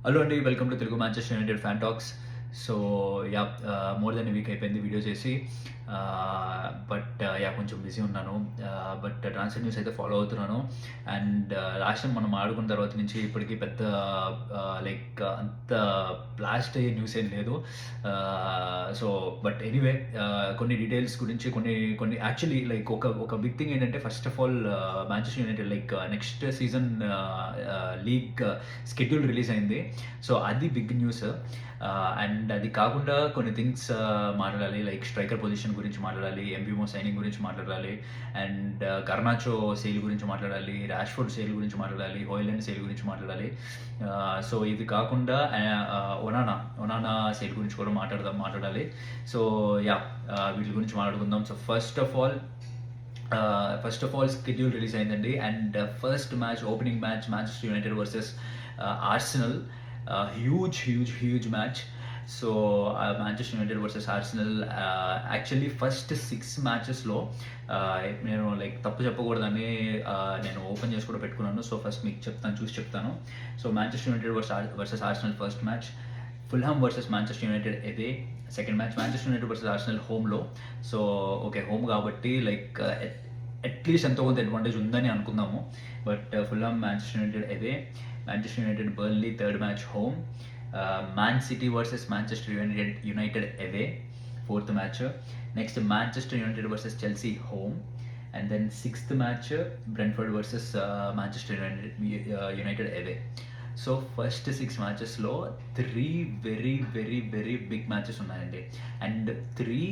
Hello అండి, welcome to Telugu Manchester United fan talks. So yeah more than week అయిపోయింది video చేసి. But yeah కొంచెం busy ఉన్నాను. But transfer news అయితే follow అవుతున్నాను. అండ్ లాస్ట్ టైం మనం ఆడుకున్న తర్వాత నుంచి ఇప్పటికీ పెద్ద లైక్ అంత బ్లాస్ట్ అయ్యే న్యూస్ ఏం లేదు. సో బట్ ఎనీవే కొన్ని డీటెయిల్స్ గురించి కొన్ని యాక్చువల్లీ లైక్ ఒక బిగ్ థింగ్ ఏంటంటే, first of all Manchester United like next season league schedule release అయింది. సో అది బిగ్ న్యూస్. అండ్ అది కాకుండా కొన్ని థింగ్స్ మాట్లాడాలి, లైక్ స్ట్రైకర్ పొజిషన్ గురించి మాట్లాడాలి, ఎంబీమో సైనింగ్ గురించి మాట్లాడాలి, అండ్ గర్నాచో సేల్ గురించి మాట్లాడాలి, రాష్ఫోర్డ్ సేల్ గురించి మాట్లాడాలి, హోయిలాండ్ సేల్ గురించి మాట్లాడాలి. సో ఇది కాకుండా ఒనానా సేల్ గురించి కూడా మాట్లాడాలి. సో యా వీటి గురించి మాట్లాడుకుందాం. So first of all schedule release అయిందండి. And first match, opening match, Manchester United versus Arsenal. Huge match. So Manchester United versus Arsenal actually first 6 మ్యాచెస్లో నేను లైక్ తప్పు చెప్పకూడదని నేను ఓపెన్ చేసి కూడా పెట్టుకున్నాను. సో ఫస్ట్ మీకు చూసి చెప్తాను. So Manchester United versus Arsenal first match, Fulham versus Manchester United away second match, Manchester United versus Arsenal హోమ్లో. సో ఓకే, హోమ్ కాబట్టి లైక్ అట్లీస్ట్ ఎంతో కొంత అడ్వాంటేజ్ ఉందని అనుకుందాము. But Fulham Manchester United away, Manchester United Burnley third match home, Man City versus Manchester United away fourth match, next Manchester United versus Chelsea home, and then sixth match Brentford versus Manchester United away. So first 6 మ్యాచెస్లో 3 very big matches ఉన్నాయండి. And 3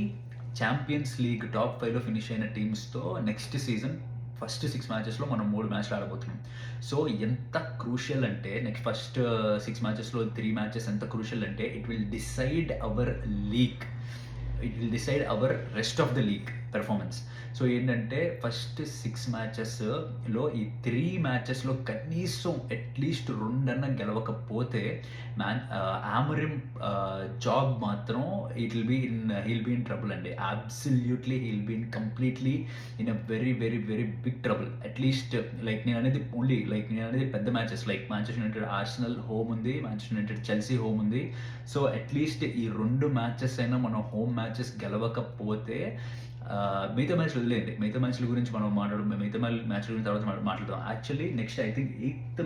Champions League top 5లో finish అయిన టీమ్స్తో next season first 6 మ్యాచెస్లో మనం 3 మ్యాచ్లు ఆడబోతున్నాం. So ఎంత క్రూషియల్ అంటే, నెక్స్ట్ ఫస్ట్ 6 మ్యాచెస్లో 3 మ్యాచెస్ ఎంత క్రూషియల్ అంటే, it will decide our rest of the league performance. So ఏంటంటే ఫస్ట్ 6 మ్యాచెస్లో ఈ 3 మ్యాచెస్లో కనీసం అట్లీస్ట్ 2 గెలవకపోతే ఆమరిమ్ జాబ్ మాత్రం హీల్ బీ ఇన్ ట్రబుల్ అండి. Absolutely he'll be in completely in a very big trouble. At least like నేను అనేది పెద్ద matches, like Manchester United Arsenal home ఉంది, మ్యాంచెస్టర్ యునైటెడ్ చెల్సీ హోమ్ ఉంది. సో అట్లీస్ట్ ఈ 2 matches అయినా మనం హోమ్ మ్యాచెస్ గెలవకపోతే మిగతా మ్యాచ్లు వదిలేయండి. మిగతా మ్యాచ్ల గురించి మనం మిగతా మ్యాచ్ల గురించి తర్వాత మాట్లాడదాం. Actually next I think eighth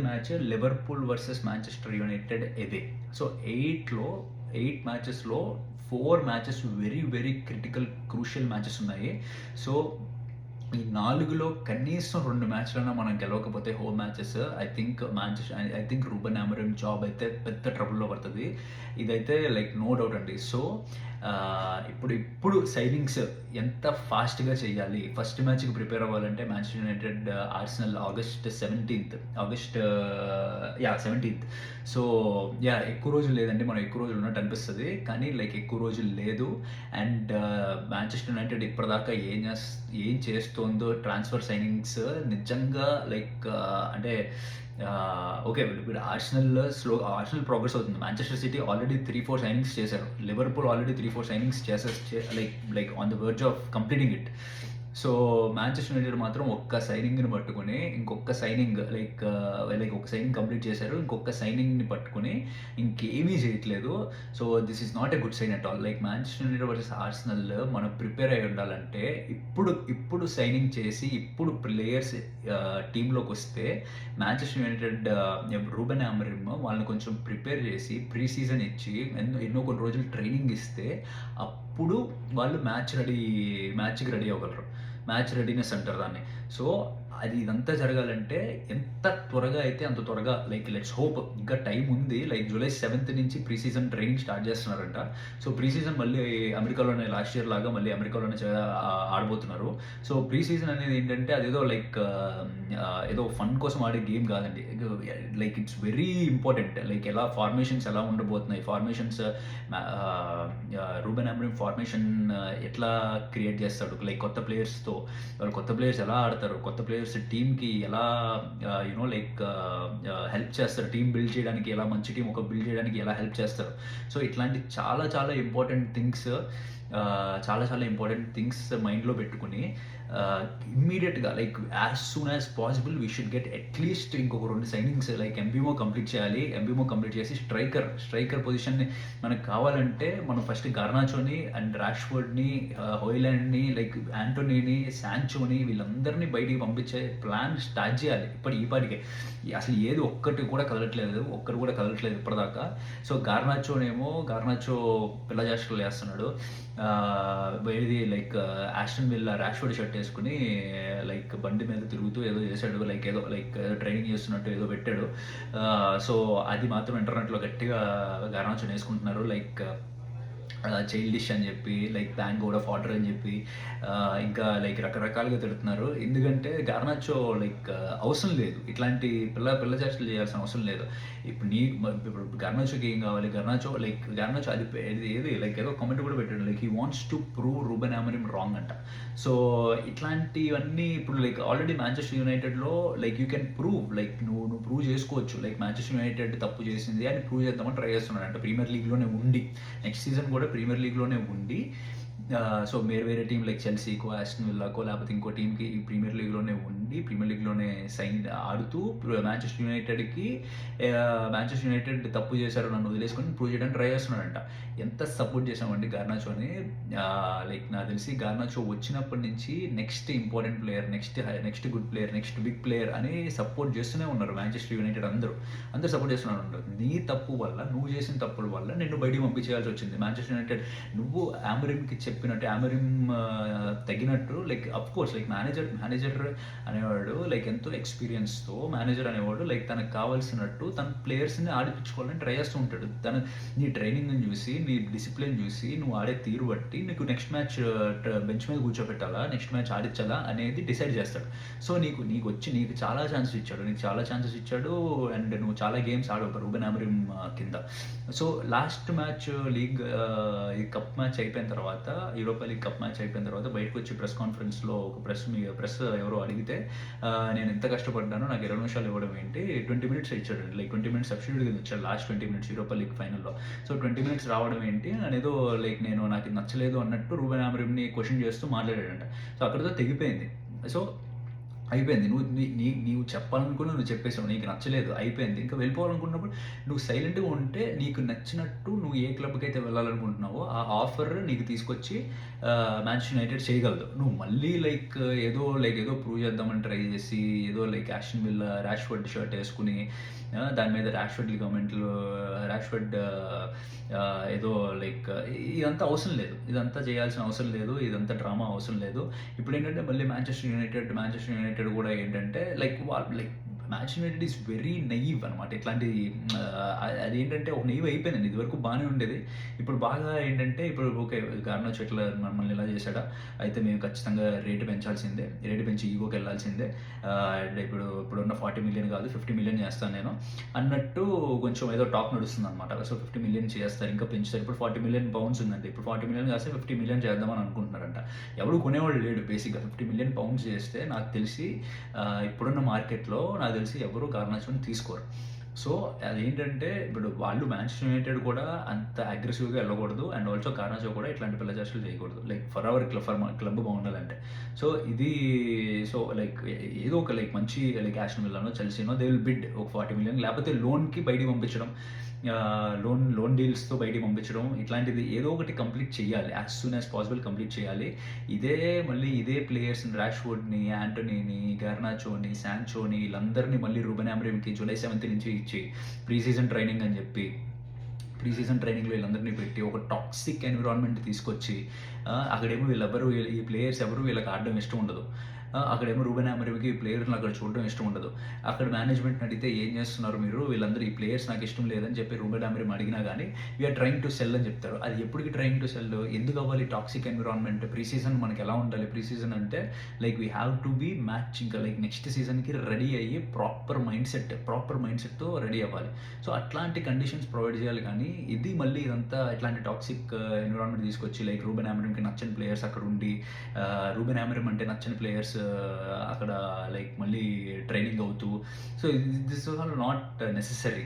match Liverpool versus Manchester United away. So 8 మ్యాచెస్లో 4 matches very critical crucial matches ఉన్నాయి. సో ఈ 4లో కనీసం 2 మ్యాచ్లైనా మనం గెలవకపోతే home matches, I think Ruben Amorim job అయితే పెద్ద ట్రబుల్లో పడుతుంది. ఇదైతే లైక్ నో డౌట్ అండి. సో ఇప్పుడు సైనింగ్స్ ఎంత ఫాస్ట్గా చేయాలి, ఫస్ట్ మ్యాచ్కి ప్రిపేర్ అవ్వాలంటే Manchester United Arsenal August 17th. So ఎక్కువ రోజులు లేదండి, మనం ఎక్కువ రోజులు ఉన్నట్టు అనిపిస్తుంది కానీ లైక్ ఎక్కువ రోజులు లేదు. అండ్ మ్యాంచెస్టర్ యునైటెడ్ ఇప్పటిదాకా ఏం చేస్తుందో ట్రాన్స్ఫర్ సైనింగ్స్ నిజంగా లైక్ అంటే ఓకే, ఇప్పుడు ఆర్సెనల్ ప్రోగ్రెస్ అవుతుంది. మ్యాంచెస్టర్ సిటీ ఆల్రెడీ 3-4 సైనింగ్స్ చేశారు, Liverpool already 3-4 signings like on the verge of completing it. So Manchester United మాత్రం ఒక్క సైనింగ్ని పట్టుకుని ఇంకొక సైనింగ్ ఒక సైనింగ్ కంప్లీట్ చేశారు, ఇంకొక సైనింగ్ని పట్టుకుని ఇంకేమీ చేయట్లేదు. So this is not a good sign at all. Like Manchester United versus Arsenal మనం ప్రిపేర్ అయి ఉండాలంటే ఇప్పుడు సైనింగ్ చేసి ఇప్పుడు ప్లేయర్స్ టీంలోకి వస్తే మ్యాంచెస్టర్ యునైటెడ్ రూబెన్ అమోరిమ్ వాళ్ళని కొంచెం ప్రిపేర్ చేసి ప్రీ సీజన్ ఇచ్చి ఎన్నో కొన్ని రోజులు ట్రైనింగ్ ఇస్తే అప్పుడు వాళ్ళు మ్యాచ్కి రెడీ అవ్వగలరు. మ్యాచ్ రెడీనెస్ అంటారు దాన్ని. సో ఇదంతా జరగాలంటే ఎంత త్వరగా అయితే అంత త్వరగా, లైక్ లెట్స్ హోప్. ఇంకా టైం ఉంది, లైక్ జూలై 7th నుంచి ప్రీ సీజన్ ట్రైనింగ్ స్టార్ట్ చేస్తున్నారంట. సో ప్రీ సీజన్ మళ్ళీ అమెరికాలోనే లాస్ట్ ఇయర్ లాగా మళ్ళీ అమెరికాలోనే ఆడబోతున్నారు. సో ప్రీ సీజన్ అనేది ఏంటంటే అదేదో లైక్ ఏదో ఫన్ కోసం ఆడే గేమ్ కాదండి. Like it's very important. Like formations ఎలా ఉండబోతున్నాయి, ఫార్మేషన్స్ రూబెన్ అమోరిమ్ ఫార్మేషన్ ఎట్లా క్రియేట్ చేస్తాడు, లైక్ కొత్త ప్లేయర్స్తో వాళ్ళు కొత్త ప్లేయర్స్ ఎలా ఆడతారు, కొత్త ప్లేయర్స్ టీమ్కి ఎలా హెల్ప్ చేస్తారు, టీమ్ బిల్డ్ చేయడానికి ఎలా, మంచి టీం ఒక బిల్డ్ చేయడానికి ఎలా హెల్ప్ చేస్తారు. సో ఇట్లాంటి చాలా ఇంపార్టెంట్ థింగ్స్ మైండ్లో పెట్టుకుని ఇమ్మీడియట్గా like as soon as possible we should get at least ఇంకొక 2 సైనింగ్స్ లైక్ ఎంబీమో కంప్లీట్ చేయాలి. ఎంబీమో కంప్లీట్ చేసి స్ట్రైకర్ పొజిషన్ని మనకు కావాలంటే మనం ఫస్ట్ గార్నాచోని అండ్ రాష్ఫోర్డ్ని, హోయిలాండ్ని, లైక్ యాంటోనీని, శాంచోని వీళ్ళందరినీ బయటికి పంపించే ప్లాన్ స్టార్ట్ చేయాలి ఈ పాటికే. అసలు ఏది ఒక్కరు కూడా కదలట్లేదు ఇప్పటిదాకా. సో గార్నాచో పిల్ల చేష్టలు చేస్తున్నాడు. ఏది like Aston villa Rashford shirt వేసుకుని లైక్ బండి మీద తిరుగుతూ ఏదో చేశాడు, లైక్ ట్రైనింగ్ చేస్తున్నట్టు ఏదో పెట్టాడు. సో అది మాత్రం ఇంటర్నెట్లో గట్టిగా గార్నాచోని వేసుకుంటున్నారు, లైక్ చైల్డిష్ అని చెప్పి, like bank out of order అని చెప్పి, ఇంకా లైక్ రకరకాలుగా తిడుతున్నారు. ఎందుకంటే గార్నాచో లైక్ అవసరం లేదు, ఇట్లాంటి పిల్ల చేష్టలు చేయాల్సిన అవసరం లేదు. ఇప్పుడు గార్నాచోకి ఏం కావాలి? గార్నాచో అది ఏది లైక్ ఏదో కామెంట్ కూడా పెట్టాడు, like he wants to prove Ruben Amorim wrong అంట. సో ఇట్లాంటివన్నీ ఇప్పుడు లైక్ ఆల్రెడీ మాంచెస్టర్ యునైటెడ్లో like you can prove, like నువ్వు ప్రూవ్ చేసుకోవచ్చు, లైక్ మాంచెస్టర్ యునైటెడ్ తప్పు చేసింది అని ప్రూవ్ చేద్దామని ట్రై చేస్తున్నాడు అంట. ప్రీమియర్ లీగ్లోనే ఉండి, నెక్స్ట్ సీజన్ కూడా ప్రీమియర్ లీగ్లోనే ఉండి, సో వేరే టీం లైక్ చెల్సీకో, ఆస్టన్ విల్లాకో, లేకపోతే ఇంకో టీంకి ఈ ప్రీమియర్ లీగ్లోనే ఉండి, ప్రీమియర్ లీగ్లోనే ఆడుతూ మాంచెస్టర్ యునైటెడ్ తప్పు చేశారు నన్ను వదిలేసుకొని ప్రూవ్ చేయడానికి ట్రై చేస్తున్నాడంట. ఎంత సపోర్ట్ చేసామండి గార్నాచోని. లైక్ నాకు తెలిసి గార్నాచో వచ్చినప్పటి నుంచి next important player, next good player, next big player అని సపోర్ట్ చేస్తూనే ఉన్నారు మాంచెస్టర్ యునైటెడ్ అందరూ సపోర్ట్ చేస్తున్నారు. నీ తప్పు వల్ల, నువ్వు చేసిన తప్పుల వల్ల నిన్ను బయటికి పంపించేయాల్సి వచ్చింది. మాంచెస్టర్ యునైటెడ్ నువ్వు అమోరిమ్కి చెప్పినట్టు, అమోరిమ్ తగినట్టు, like of course like manager అనేవాడు లైక్ ఎంతో ఎక్స్పీరియన్స్తో మేనేజర్ అనేవాడు లైక్ తనకు కావాల్సినట్టు తన ప్లేయర్స్ని ఆడిపించుకోవాలని ట్రై చేస్తూ ఉంటాడు. నీ ట్రైనింగ్ని చూసి, నీ డిసిప్లిన్ చూసి, నువ్వు ఆడే తీరు బట్టి నీకు నెక్స్ట్ మ్యాచ్ బెంచ్ మీద కూర్చోబెట్టాలా, నెక్స్ట్ మ్యాచ్ ఆడించాలా అనేది డిసైడ్ చేస్తాడు. సో నీకు చాలా ఛాన్సెస్ ఇచ్చాడు అండ్ నువ్వు చాలా గేమ్స్ ఆడవు రూబెన్ అమోరిమ్ కింద. So last match league cup match అయిపోయిన తర్వాత, యూరోపా లీగ్ కప్ మ్యాచ్ అయిపోయిన తర్వాత బయటకు వచ్చి ప్రెస్ కాన్ఫరెన్స్లో ఒక ప్రెస్ ఎవరో అడిగితే నేను ఎంత కష్టపడ్డానో నాకు 20 నిమిషాలు ఇవ్వడం ఏంటి, 20 మినిట్స్ ఇచ్చాడు, లైక్ 20 మినిట్స్ సబ్స్టిట్యూట్ కింద ఇచ్చాడు లాస్ట్ 20 మినిట్స్ యూరోపా లీగ్ ఫైనల్లో. సో 20 మినిట్స్ రావడం ఏంటి అనేదో లైక్ నాకు నచ్చలేదు అన్నట్టు రూబెన్ అమోరిమ్ని క్వశ్చన్ చేస్తూ మాట్లాడాడంట. సో అక్కడితో తెగిపోయింది. సో అయిపోయింది, నీవు చెప్పాలనుకున్నా నువ్వు చెప్పేసావు, నీకు నచ్చలేదు, అయిపోయింది. ఇంకా వెళ్ళిపోవాలనుకున్నప్పుడు నువ్వు సైలెంట్గా ఉంటే నీకు నచ్చినట్టు నువ్వు ఏ క్లబ్కి అయితే వెళ్ళాలనుకుంటున్నావో ఆ ఆఫర్ నీకు తీసుకొచ్చి మాంచెస్టర్ యునైటెడ్ చేయగలదు. నువ్వు మళ్ళీ లైక్ ఏదో ప్రూవ్ చేద్దామని ట్రై చేసి, ఏదో like Aston villa Rashford shirt వేసుకుని దాని మీద రాష్ఫోర్డ్ ఏదో లైక్ ఇదంతా అవసరం లేదు, ఇదంతా చేయాల్సిన అవసరం లేదు, ఇదంతా డ్రామా అవసరం లేదు. ఇప్పుడు ఏంటంటే మళ్ళీ మాంచెస్టర్ యునైటెడ్ కూడా ఏంటంటే like Manchester United is very naive అనమాట. ఇట్లాంటి అదేంటంటే ఒక నైవ్ అయిపోయిందండి. ఇదివరకు బాగానే ఉండేది, ఇప్పుడు బాగా ఏంటంటే ఇప్పుడు ఓకే గార్నాచో ఇట్లా మనల్ని ఇలా చేశాడా, అయితే మేము ఖచ్చితంగా రేటు పెంచి ఈగోకి వెళ్ళాల్సిందే, అండ్ ఇప్పుడున్న 40 మిలియన్ కాదు 50 మిలియన్ చేస్తాను నేను అన్నట్టు కొంచెం ఏదో టాక్ నడుస్తుంది అనమాట. సో 50 మిలియన్ చేస్తారు, ఇంకా పెంచుతారు. ఇప్పుడు 40 మిలియన్ పౌండ్స్ ఉందండి, ఇప్పుడు 40 మిలియన్ కాస్తే 50 మిలియన్ చేద్దామని అనుకుంటున్నారంట. ఎవరు కొనేవాళ్ళు లేడు బేసిక్గా. 50 మిలియన్ పౌండ్స్ చేస్తే నాకు తెలిసి ఇప్పుడున్న మార్కెట్లో నాకు తెలిసి ఎవరు గార్నాచోని తీసుకోరు. సో అదేంటంటే ఇప్పుడు వాళ్ళు మాంచెస్టర్ యునైటెడ్ కూడా అంత అగ్రెసివ్గా వెళ్ళకూడదు, అండ్ ఆల్సో గార్నాచో కూడా ఇట్లాంటి పిల్ల చేష్టలు చేయకూడదు, లైక్ ఫర్ క్లబ్ బాగుండాలంటే. సో సో లైక్ ఏదో ఒక లైక్ మంచి లైక్ ఆస్టన్ విల్లానో చెల్సీనో దే విల్ బిడ్ ఒక 40 మిలియన్, లేకపోతే లోన్కి బయటికి పంపించడం, లోన్ డీల్స్తో బయటికి పంపించడం, ఇట్లాంటిది ఏదో ఒకటి కంప్లీట్ చేయాలి, as soon as possible complete చేయాలి. ఇదే ప్లేయర్స్ని, రాష్ఫోర్డ్ని, యాంటోనీని, గార్నాచోని, శాంచోని వీళ్ళందరినీ మళ్ళీ రూబెన్ అమోరిమ్కి జూలై 7th నుంచి ఇచ్చి ప్రీ సీజన్ ట్రైనింగ్ అని చెప్పి ప్రీ సీజన్ ట్రైనింగ్లో వీళ్ళందరినీ పెట్టి ఒక టాక్సిక్ ఎన్విరాన్మెంట్ తీసుకొచ్చి అక్కడేమో ఈ ప్లేయర్స్ ఎవరు వీళ్ళకి ఆడడం ఇష్టం ఉండదు, అక్కడేమో రూబెన్ అమోరిమ్కి ఈ ప్లేయర్ని అక్కడ చూడడం ఇష్టం ఉండదు. అక్కడ మేనేజ్మెంట్ని అడిగితే ఏం చేస్తున్నారు మీరు, వీళ్ళందరూ ఈ ప్లేయర్స్ నాకు ఇష్టం లేదని చెప్పి రూబెన్ అమోరిమ్ అడిగినా కానీ వీఆర్ ట్రైంగ్ టు సెల్ అని చెప్తారు. అది ఎప్పటికి ట్రైంగ్ టు సెల్, ఎందుకు అవ్వాలి టాక్సిక్ ఎన్విరాన్మెంట్? ప్రీ సీజన్ మనకి ఎలా ఉండాలి? ప్రీ సీజన్ అంటే like we have to be match, ఇంకా లైక్ నెక్స్ట్ సీజన్కి రెడీ అయ్యి ప్రాపర్ మైండ్ సెట్తో రెడీ అవ్వాలి. సో అట్లాంటి కండిషన్స్ ప్రొవైడ్ చేయాలి. కానీ ఇది మళ్ళీ ఇదంతా ఇట్లాంటి టాక్సిక్ ఎన్విరాన్మెంట్ తీసుకొచ్చి లైక్ రూబెన్ అమోరిమ్కి నచ్చని ప్లేయర్స్ అక్కడ ఉండి, రూబెన్ అమోరిమ్ అంటే నచ్చని ప్లేయర్స్ అక్కడ లైక్ మళ్ళీ ట్రైనింగ్ అవుతూ, so this all not necessary.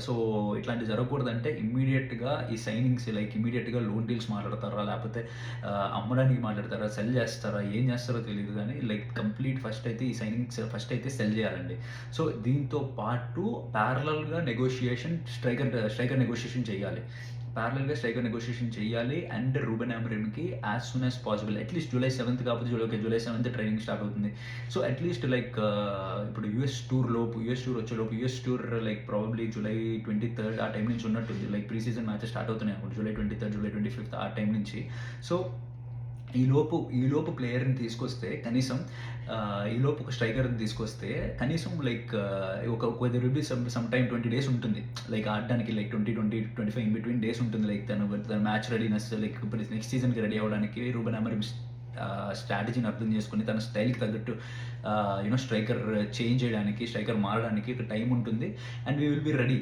So ఇట్లాంటివి జరగకూడదంటే ఇమ్మీడియట్‌గా ఈ సైనింగ్స్ లైక్ ఇమ్మీడియట్‌గా లోన్ డీల్స్ మాట్లాడతారా? లేపోతే అమ్మడానికి మాట్లాడతారా? సెల్ చేస్తారా? ఏం చేస్తారో తెలీదు గానీ లైక్ కంప్లీట్ ఫస్ట్ అయితే ఈ సైనింగ్స్ ఫస్ట్ అయితే సెల్ చేయాలండి. సో దీంతో పాటు ప్యారలల్‌గా స్ట్రైకర్ నెగోషియేషన్ చేయాలి. స్ట్రైకర్ నెగోషియేషన్ చేయాలి అండ్ రూబెన్ అమోరిమ్‌కి as soon as possible at least July 7థ్ కాకపోతే జూలై 7థ్ ట్రైనింగ్ స్టార్ట్ అవుతుంది. సో అట్‌లీస్ట్ లైక్ ఇప్పుడు యూఎస్ టూర్ వచ్చేలోపు US tour like probably July 23 ఆ టైం నుంచి ఉన్నట్టుంది. Like pre season matches start అవుతున్నాయి అనుకుంటా. జూలై 23, జూలై 25 ఆ టైం నుంచి. సో ఈలోపు ప్లేయర్‌ని తీసుకొస్తే కనీసం ఈలోపు ఒక స్ట్రైకర్‌ని తీసుకొస్తే కనీసం like there will be some time 20 days ఉంటుంది. లైక్ ఆడడానికి లైక్ 25 ఇన్ బిట్వీన్ డేస్ ఉంటుంది. లైక్ తన మ్యాచ్ రెడీనెస్ లైక్ ఇప్పుడు నెక్స్ట్ సీజన్‌కి రెడీ అవ్వడానికి రూబెన్ అమోరిమ్ స్ట్రాటజీని అర్థం చేసుకొని తన స్టైల్‌కి తగ్గట్టు స్ట్రైకర్ చేంజ్ చేయడానికి, స్ట్రైకర్ మారడానికి ఒక టైం ఉంటుంది. And we will be ready.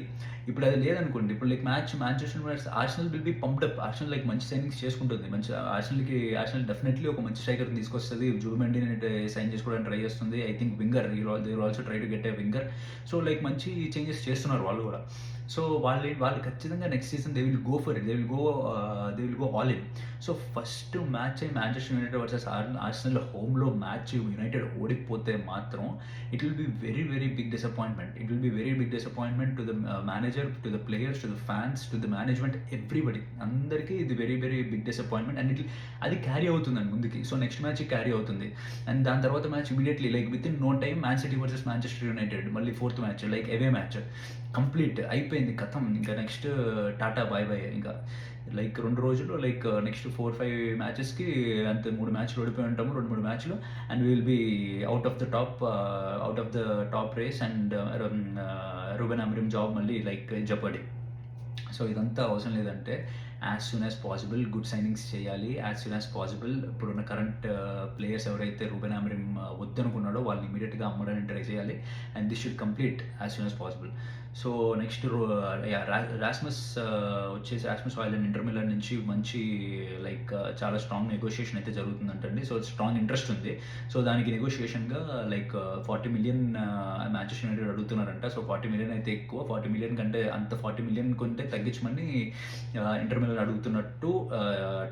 ఇప్పుడు అది లేదనుకోండి, ఇప్పుడు like Manchester United Arsenal will be pumped up. Arsenal like మంచి సైనింగ్స్ చేసుకుంటుంది. ఆర్సెనల్ డెఫినెట్లీ ఒక మంచి స్ట్రైకర్‌ని తీసుకొస్తది. జూబిమెండిని సైన్ చేసుకోవడానికి ట్రై చేస్తుంది. I think winger they will also try to get a winger. So like మంచి చేంజెస్ చేస్తున్నారు వాళ్ళు కూడా. సో వాళ్ళు ఖచ్చితంగా next season they will go for it. They will go all in. So first match Manchester United versus Arsenal హోమ్‌లో match United ఓడిపోతే మాత్రం it will be very very big disappointment. To the manager, to the players, to the fans, to the management, everybody. అందరికీ ఇది very very big disappointment. And అది carry అవుతుందండి ముందుకి. So next match carry అవుతుంది. And దాని తర్వాత match immediately like with in no time Man City versus Manchester United మళ్ళీ 4th match like away match complete అయిపోయింది, కథం. ఇంకా నెక్స్ట్ టాటా బాయ్ బాయ్. ఇంకా లైక్ 2 రోజుల్లో లైక్ నెక్స్ట్ 4-5 మ్యాచెస్‌కి అంతే 3 మ్యాచ్‌లు ఓడిపోయి ఉంటాము. 2-3 మ్యాచ్‌లు and will be out of the top race and Ruben Amorim job మళ్ళీ లైక్ జెపర్డీ. సో ఇదంతా అవసరం లేదంటే as soon as possible good signings చేయాలి. యాజ్ సూన్ యాజ్ పాసిబుల్ ఇప్పుడున్న కరెంట్ ప్లేయర్స్ ఎవరైతే రూబెన్ అమోరిమ్ వద్దనుకున్నాడో వాళ్ళని ఇమీడియట్‌గా అమ్మడానికి ట్రై చేయాలి. And this should complete as soon as possible. So next Rasmus Hojlund Inter Milan నుంచి మంచి లైక్ చాలా స్ట్రాంగ్ నెగోషియేషన్ అయితే జరుగుతుందంటండి. సో స్ట్రాంగ్ ఇంట్రెస్ట్ ఉంది. సో దానికి నెగోషియేషన్‌గా లైక్ 40 మిలియన్ మాంచెస్టర్ యునైటెడ్ అడుగుతున్నారంట. సో 40 మిలియన్ అయితే ఎక్కువ. 40 మిలియన్ కంటే అంత 40 మిలియన్ కొంటే తగ్గించమని ఇంటర్ మిలాన్ అడుగుతున్నట్టు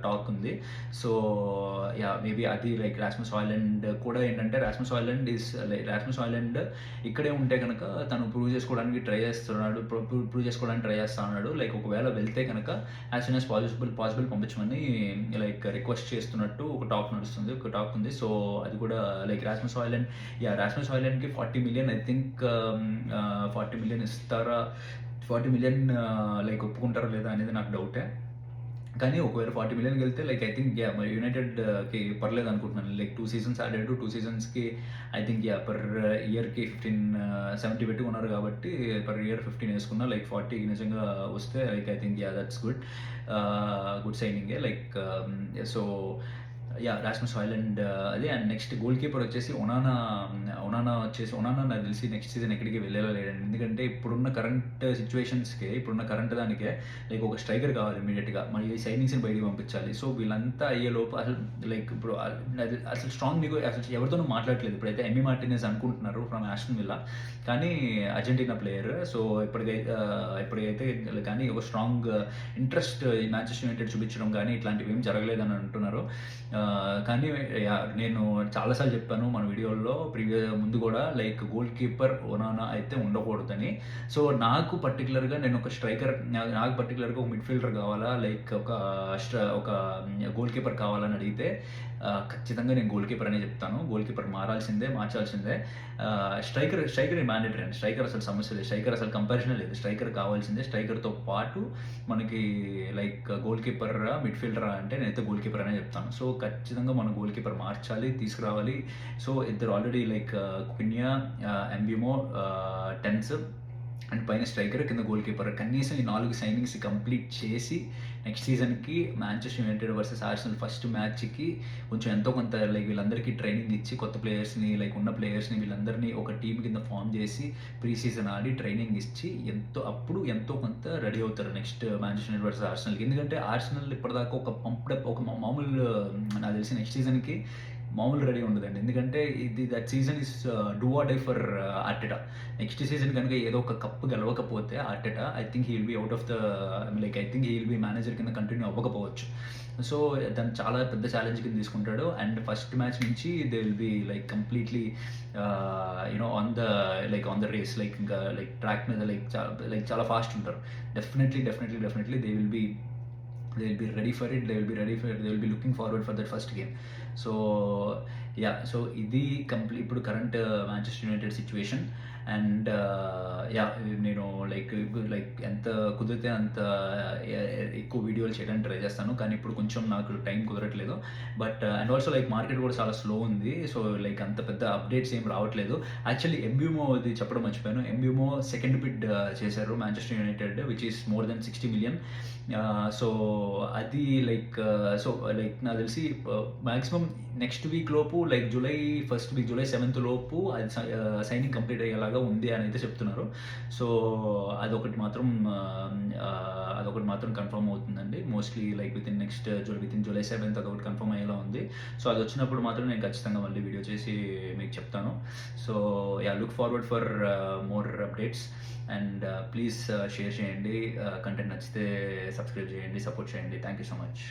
టాక్ ఉంది. సో మేబీ అది లైక్ రాస్మస్ హాయిలాండ్ కూడా ఏంటంటే రాస్మస్ హాయిలాండ్ ఇక్కడే ఉంటే కనుక తను ప్రూవ్ చేసుకోవడానికి ట్రై చేస్తా ఉన్నాడు. లైక్ ఒకవేళ వెళ్తే కనుక యాజ్ సూన్ యాజ్ పాసిబుల్ పంపించమని లైక్ రిక్వెస్ట్ చేస్తున్నట్టు ఒక టాక్ ఉంది. సో అది కూడా లైక్ రాస్మస్ హాయిలాండ్‌కి 40 మిలియన్ ఐ థింక్ 40 మిలియన్ ఇస్తారా? 40 మిలియన్ లైక్ ఒప్పుకుంటారా లేదా అనేది నాకు డౌటే. కానీ ఒకవేళ 40 మిలియన్‌కి వెళ్తే లైక్ ఐ థింక్ మరి యునైటెడ్‌కి పర్లేదు అనుకుంటున్నాను. లైక్ 2 సీజన్స్ ఆడాడు. 2 సీజన్స్‌కి ఐ థింక్ పర్ ఇయర్‌కి 70 పెట్టుకున్నారు కాబట్టి పర్ ఇయర్ 15 వేసుకున్నా లైక్ 40 నిజంగా వస్తే like I think that's good సైనింగే లైక్. సో రాస్మస్ హాయిలాండ్ అదే. అండ్ నెక్స్ట్ గోల్ కీపర్ వచ్చేసి ఒనానా నాకు తెలిసి నెక్స్ట్ సీజన్ ఎక్కడికి వెళ్ళేలా లేడండి. ఎందుకంటే ఇప్పుడున్న కరెంట్ సిచ్యువేషన్స్‌కి ఇప్పుడున్న కరెంట్ దానికే లైక్ ఒక స్ట్రైకర్ కావాలి ఇమ్మీడియట్‌గా. మరి ఈ సైనింగ్స్‌ని బయటికి పంపించాలి. సో వీళ్ళంతా అయ్యేలోపు అసలు లైక్ ఇప్పుడు అసలు అసలు ఎవరితోనూ మాట్లాడట్లేదు. ఇప్పుడైతే ఎమ్మీ మార్టినెజ్ అనుకుంటున్నారు ఫ్రమ్ ఆస్టన్ విల్లా, కానీ అర్జెంటీనా ప్లేయర్. సో ఇప్పటికైతే కానీ ఒక స్ట్రాంగ్ ఇంట్రెస్ట్ మాంచెస్టర్ యునైటెడ్ చూపించడం కానీ ఇట్లాంటివి ఏం జరగలేదని అంటున్నారు. కానీ నేను చాలాసార్లు చెప్పాను మన వీడియోల్లో ముందు కూడా లైక్ గోల్ కీపర్ ఒనానా అయితే ఉండకూడదని. సో నాకు పర్టికులర్గా ఒక మిడ్ఫీల్డర్ కావాలా, లైక్ ఒక గోల్ కీపర్ కావాలని అడిగితే ఖచ్చితంగా నేను గోల్ కీపర్ అనే చెప్తాను. గోల్ కీపర్ మార్చాల్సిందే. స్ట్రైకర్ మ్యాండేటరీ అండి. స్ట్రైకర్ అసలు సమస్య లేదు. స్ట్రైకర్ అసలు కంపారిజన్ లేదు. స్ట్రైకర్ కావాల్సిందే. స్ట్రైకర్తో పాటు మనకి లైక్ గోల్ కీపర్ మిడ్ఫీల్డర్ అంటే నేనైతే గోల్ కీపర్ అనే చెప్తాను. సో ఖచ్చితంగా మనం గోల్ కీపర్ తీసుకురావాలి. సో ఇద్దరు ఆల్రెడీ లైక్ క్విన్యా, ఎంబిమో, టెన్స్ అండ్ పైన స్ట్రైకర్, కింద గోల్ కీపర్. కనీసం ఈ 4 సైనింగ్స్ కంప్లీట్ చేసి నెక్స్ట్ సీజన్‌కి Manchester United versus Arsenal first మ్యాచ్‌కి కొంచెం ఎంతో కొంత లైక్ వీళ్ళందరికీ ట్రైనింగ్ ఇచ్చి కొత్త ప్లేయర్స్‌ని లైక్ ఉన్న ప్లేయర్స్‌ని వీళ్ళందరినీ ఒక టీమ్ కింద ఫామ్ చేసి ప్రీ సీజన్ ఆడి ట్రైనింగ్ ఇచ్చి ఎంతో కొంత రెడీ అవుతారు నెక్స్ట్ మాంచెస్టర్ యునైటెడ్ వర్సెస్ ఆర్సెనల్‌కి. ఎందుకంటే ఆర్సెనల్ ఇప్పటిదాకా ఒక మామూలు నాకు తెలిసి నెక్స్ట్ సీజన్‌కి మామూలు రెడీ ఉండదండి. ఎందుకంటే that season is do or die for Arteta. Next season కనుక ఏదో ఒక కప్ గెలవకపోతే Arteta, I think he will be out of the like I think he will be manager కింద కంటిన్యూ అవ్వకపోవచ్చు. సో దాన్ని చాలా పెద్ద ఛాలెంజ్ కింద తీసుకుంటాడు. అండ్ ఫస్ట్ మ్యాచ్ నుంచి they will be like completely on the race, like ఇంకా like track మీద లైక్ చాలా ఫాస్ట్ ఉంటారు. Definitely they will be ready for it. They will be looking forward for that first game. So yeah, so ఇది ఇప్పుడు current Manchester United situation. And yeah, నేను like ఎంత కుదిరితే అంత ఎక్కువ వీడియోలు చేయడానికి ట్రై చేస్తాను, కానీ ఇప్పుడు కొంచెం నాకు టైం కుదరట్లేదు. But and also like market కూడా చాలా స్లో ఉంది. సో లైక్ అంత పెద్ద అప్డేట్స్ ఏం రావట్లేదు. యాక్చువల్లీ ఎంబ్యూమో ఇది చెప్పడం మర్చిపోయాను. ఎంబ్యూమో సెకండ్ బిడ్ చేశారు Manchester United, which is more than 60 million. So అది లైక్ నాకు తెలిసి మ్యాక్సిమం నెక్స్ట్ వీక్ లోపు, లైక్ జూలై 7th లోపు అది సైనింగ్ కంప్లీట్ అయ్యేలాగా ఉంది అని అయితే చెప్తున్నారు. సో అదొకటి మాత్రం కన్ఫర్మ్ అవుతుందండి. Mostly like with in July 7th అదొకటి కన్ఫర్మ్ అయ్యేలా ఉంది. సో అది వచ్చినప్పుడు మాత్రం నేను ఖచ్చితంగా మళ్ళీ వీడియో చేసి మీకు చెప్తాను. So yeah, look forward for more updates. And please share చేయండి, కంటెంట్ నచ్చితే సబ్స్క్రైబ్ చేయండి, సపోర్ట్ చేయండి. Thank you so much.